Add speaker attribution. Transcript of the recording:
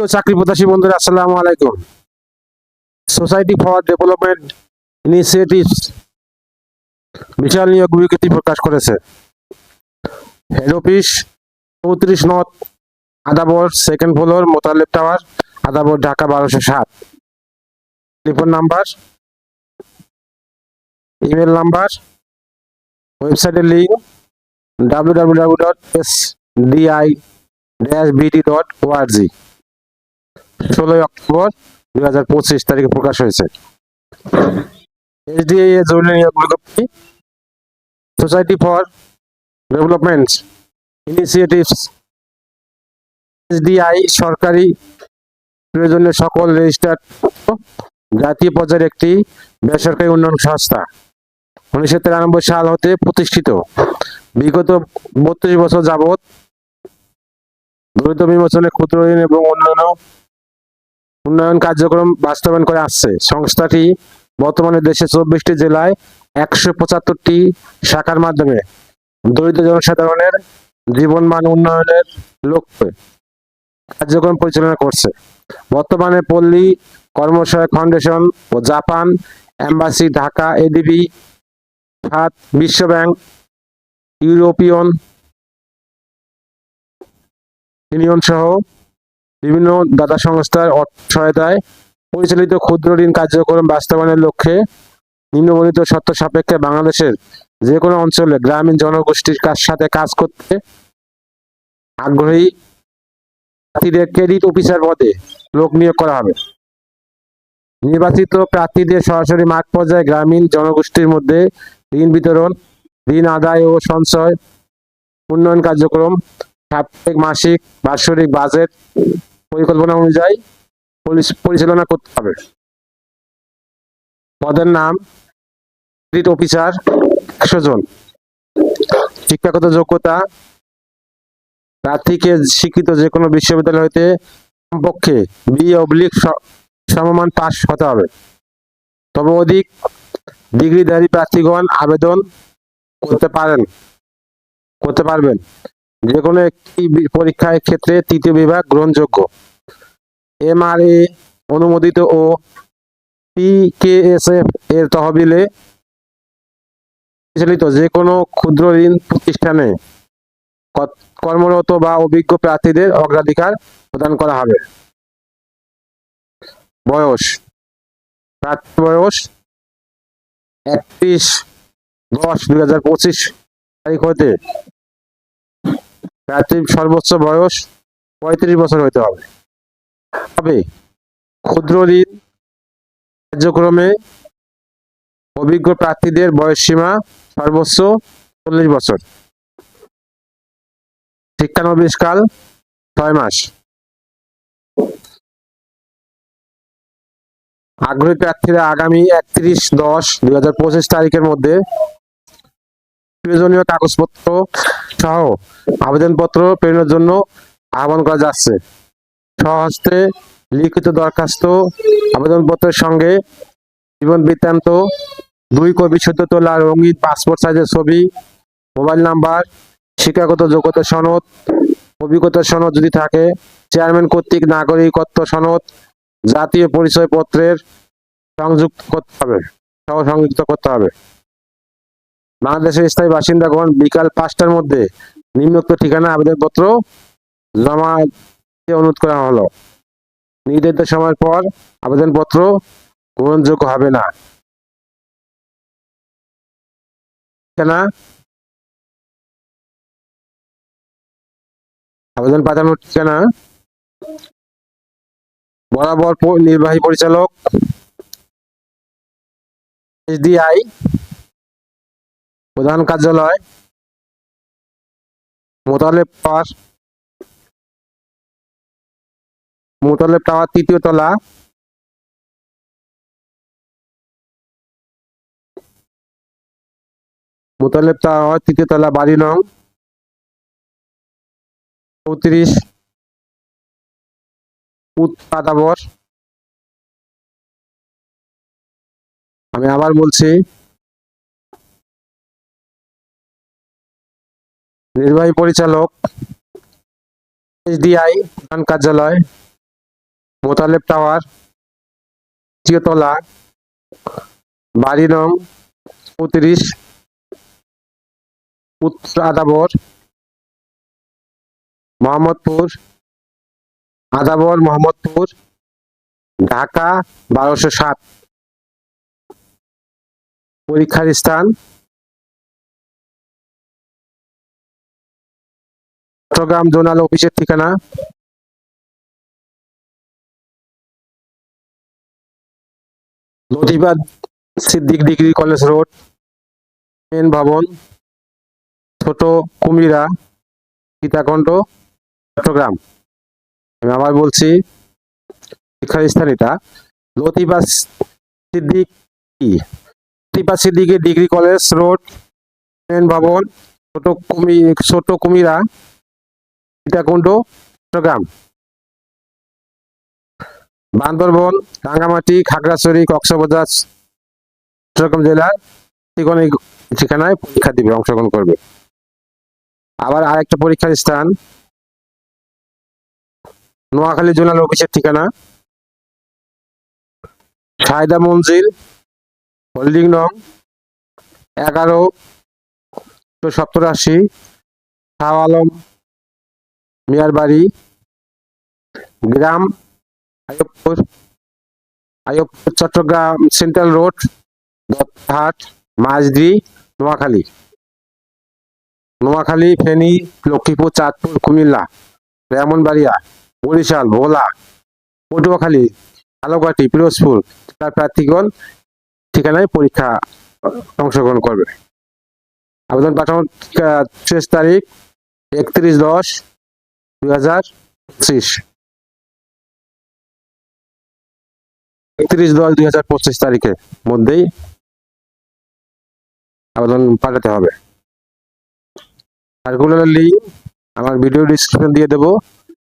Speaker 1: চাকরি প্রত্যাশী বন্ধুরা, আসসালামু আলাইকুম। সোসাইটি ফর ডেভেলপমেন্ট ইনিশিয়েটিভস বিশাল নিয়োগ বিজ্ঞপ্তি প্রকাশ করেছে। Head office 34 north, Adabor, second floor, Motaleb tower, Adabor, Dhaka 1207। Telephone number, email number, ওয়েবসাইটের লিঙ্ক www.sdi-bt.org। 16 অক্টোবর 2025 তারিখে প্রকাশ হয়েছে। এসডিআই এর জরুরি নিয়োগ বিজ্ঞপ্তি। Society for development initiatives SDI সরকারি প্রয়োজনীয় সকল রেজিস্টার্ড জাতীয় পর্যায়ের একটি বেসরকারি উন্নয়ন সংস্থা। 1993 সাল হতে প্রতিষ্ঠিত। বিগত 32 বছর যাবৎ দরিদ্র বিমোচনে, ক্ষুদ্র ঋণ এবং উন্নয়ন কার্যক্রম বাস্তবায়ন করে আসছে। সংস্থাটি বর্তমানে দেশে 24টি জেলায় 175টি শাখার মাধ্যমে দরিদ্র জনসাধারণের জীবনমান উন্নয়নের লক্ষ্যে কার্যক্রম পরিচালনা করছে। বর্তমানে পল্লী কর্মসহায়ক ফাউন্ডেশন ও জাপান এম্বাসি, ঢাকা এডিবি, খাত, বিশ্ব ব্যাংক, ইউরোপিয়ন ইউনিয়ন সহ বিভিন্ন দাতা সংস্থার অর্থ সহায়তায় পরিচালিত ক্ষুদ্র ঋণ কার্যক্রম বাস্তবায়নের লক্ষ্যে নিম্নবর্ণিত শর্ত সাপেক্ষে বাংলাদেশের যে কোনো অঞ্চলে গ্রামীণ জনগোষ্ঠীর সাথে কাজ করতে আগ্রহী প্রার্থীদের ক্রেডিট অফিসার পদে লোক নিয়োগ করা হবে। নির্বাচিত প্রার্থীদের সরাসরি মাঠ পর্যায়ে গ্রামীণ জনগোষ্ঠীর মধ্যে ঋণ বিতরণ, ঋণ আদায় ও সঞ্চয়, উন্নয়ন কার্যক্রম, সাপ্তাহিক, মাসিক, বাৎসরিক বাজেট পরিকল্পনা অনুযায়ী পরিচালনা করতে হবে। পদের নাম ক্রেডিট অফিসার, 100 জন। শিক্ষাগত যোগ্যতা, প্রার্থীকে স্বীকৃত যে কোনো বিশ্ববিদ্যালয় হইতে কমপক্ষে BA/ সমমান পাস হতে হবে। তবে অধিক ডিগ্রিধারী প্রার্থীগণ আবেদন করতে পারবেন। যে কোনো একটি পরীক্ষার ক্ষেত্রে তৃতীয় বিভাগ গ্রহণযোগ্য। MRA অনুমোদিত ও PKSF এর তহবিলে পরিচালিত যে কোনো ক্ষুদ্র ঋণ প্রতিষ্ঠানে কর্মরত বা অভিজ্ঞ প্রার্থীদের অগ্রাধিকার প্রদান করা হবে। বয়স, প্রার্থী বয়স 31/10/2025 তারিখ হতে প্রার্থীর সর্বোচ্চ বয়স 35 বছর হইতে হবে। তবে ক্ষুদ্র ঋণ কার্যক্রমে অভিজ্ঞ প্রার্থীদের বয়স সীমা সর্বোচ্চ 40 বছর। শিক্ষানবিশকাল 6 মাস। আগ্রহী প্রার্থীরা আগামী 31/10/2025 তারিখের মধ্যে প্রয়োজনীয় কাগজপত্র সহ আবেদনপত্র প্রেরণের জন্য আহ্বান করা যাচ্ছে। স্বহস্তে লিখিত দরখাস্ত, আবেদনপত্রের সঙ্গে জীবন বৃত্তান্ত, 2 কপি সদ্য তোলা রঙিন পাসপোর্ট সাইজের ছবি, মোবাইল নাম্বার, শিক্ষাগত যোগ্যতা সনদ, অভিজ্ঞতার সনদ যদি থাকে, চেয়ারম্যান কর্তৃক নাগরিকত্ব সনদ, জাতীয় পরিচয় পত্রের সংযুক্ত করতে হবে। বাংলাদেশের স্থায়ী বাসিন্দাগণ বিকাল 5টার মধ্যে নিম্নোক্ত ঠিকানা আবেদনপত্র জমা দিতে অনুরোধ করা হলো। নির্ধারিত সময়ের পর আবেদনপত্র গ্রহণযোগ্য হবে না। আবেদন পাঠানোর ঠিকানা বরাবর নির্বাহী পরিচালক, SDI, প্রধান কার্যালয়, মোতালেব টাওয়ার 3য় তলা, মোতালেব টাওয়ার 3য় তলা, বাড়ি নং 34, আদাবর। আমি আবার বলছি, নির্বাহী পরিচালক, SDI, প্রধান কার্যালয়, মোতালেব টাওয়ার, 3য় তলা, বাড়ি নং 35, উত্তর আদাবর, মোহাম্মদপুর, মোহাম্মদপুর, ঢাকা 1207। পরীক্ষার স্থান চট্টগ্রাম জোনাল অফিসের ঠিকানা Latifa Siddique degree college road, main ভবন, ছোট কুমিরা, সীতাকুণ্ড, চট্টগ্রাম। আমি আবার বলছি, পরীক্ষার স্থান এটা Latifa Siddiqui Latifa Siddiqui degree college road, main ভবন, ছোট কুমিরা, সীতাকুণ্ড, চট্টগ্রাম। বান্দরবন, রাঙ্গামাটি, খাগড়াছড়ি, কক্সবাজার, চট্টগ্রাম জেলার কোনো ঠিকানায় পরীক্ষা দিবে, অংশগ্রহণ করবে। আবার আরেকটা পরীক্ষার স্থান নোয়াখালী জোনাল অফিসের ঠিকানা সায়দা মঞ্জিল, হোল্ডিং নং 1187, শাহ আলম মিয়ার বাড়ি, গ্রাম আইয়ুবপুর, চট্টগ্রাম সেন্ট্রাল রোড, দত্তহাট, মাঝদি, নোয়াখালী। ফেনী, লক্ষ্মীপুর, চাঁদপুর, কুমিল্লা, ব্রাহ্মণবাড়িয়া, বরিশাল, ভোলা, পটুয়াখালী, ঝালকাঠি, পিরোজপুর তার প্রার্থীগণ ঠিকানায় পরীক্ষা অংশগ্রহণ করবে। আবেদন পাঠানোর শেষ তারিখ 31/10/2025, 31/10/2025 তারিখের মধ্যেই আবেদন পাঠাতে হবে। সার্কুলারের লিঙ্ক আমার ভিডিও ডিসক্রিপশন দিয়ে দেবো।